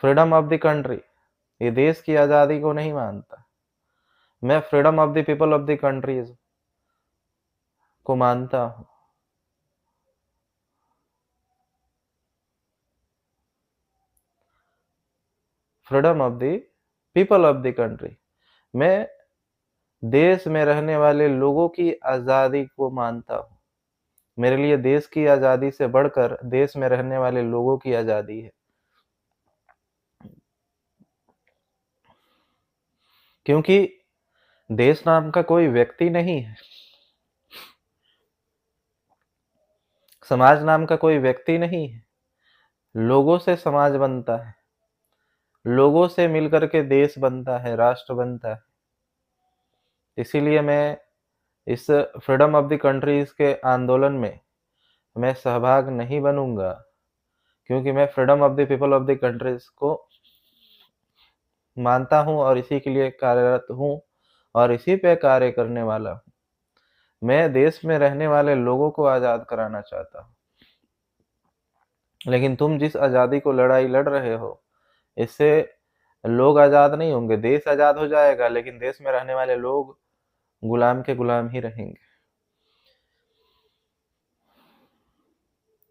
Freedom of the country, ये देश की आज़ादी को नहीं मानता। मैं freedom of the people of the countries को मानता हूँ। Freedom of the people of the country, मैं देश में रहने वाले लोगों की आज़ादी को मानता हूँ। मेरे लिए देश की आज़ादी से बढ़कर देश में रहने वाले लोगों की आज़ादी है। क्योंकि देश नाम का कोई व्यक्ति नहीं है, समाज नाम का कोई व्यक्ति नहीं है, लोगों से समाज बनता है, लोगों से मिलकर के देश बनता है, राष्ट्र बनता है। इसीलिए मैं इस फ्रीडम ऑफ द कंट्रीज़ के आंदोलन में मैं सहभाग नहीं बनूँगा, क्योंकि मैं freedom of the people of the countries को मानता हूँ और इसी के लिए कार्यरत हूँ और इसी पे कार्य करने वाला हूँ। मैं देश में रहने वाले लोगों को आज़ाद कराना चाहता हूँ। लेकिन तुम जिस आज़ादी को लड़ाई लड़ रहे हो, इससे लोग आज़ाद नहीं होंगे, देश आज़ाद हो जाएगा, लेकिन देश में रहने वाले लोग गुलाम के गुलाम ही रहेंगे।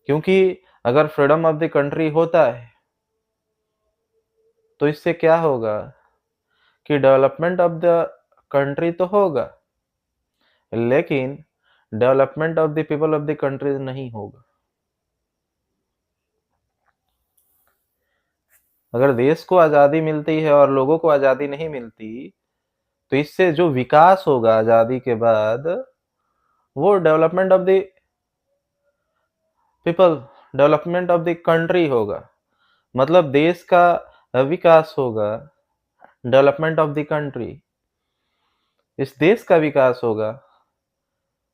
क्योंकि अगर फ्रीडम ऑफ द कंट्री होता है, तो इससे क्या होगा कि डेवलपमेंट ऑफ द कंट्री तो होगा, लेकिन development of the people of the country नहीं होगा। अगर देश को आज़ादी मिलती है और लोगों को आज़ादी नहीं मिलती, तो इससे जो विकास होगा आज़ादी के बाद, वो development of the people, development of the country होगा। मतलब देश का विकास होगा, डेवलपमेंट ऑफ द कंट्री, इस देश का विकास होगा।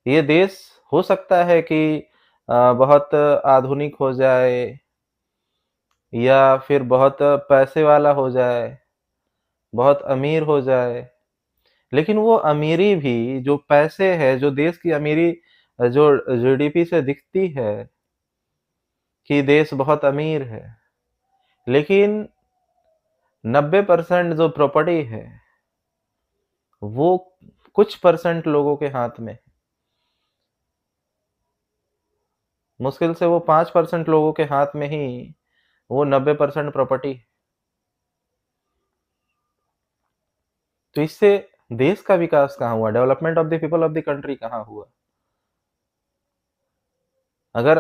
ये देश हो सकता है कि बहुत आधुनिक हो जाए या फिर बहुत पैसे वाला हो जाए, बहुत अमीर हो जाए, लेकिन वो अमीरी भी जो पैसे है, जो देश की अमीरी जो जीडीपी से दिखती है कि देश बहुत अमीर है, लेकिन 90% जो प्रॉपर्टी है, वो कुछ परसेंट लोगों के हाथ में है। मुश्किल से वो 5% लोगों के हाथ में ही वो 90% प्रॉपर्टी है। तो इससे देश का विकास कहाँ हुआ? Development of the people of the country कहाँ हुआ? अगर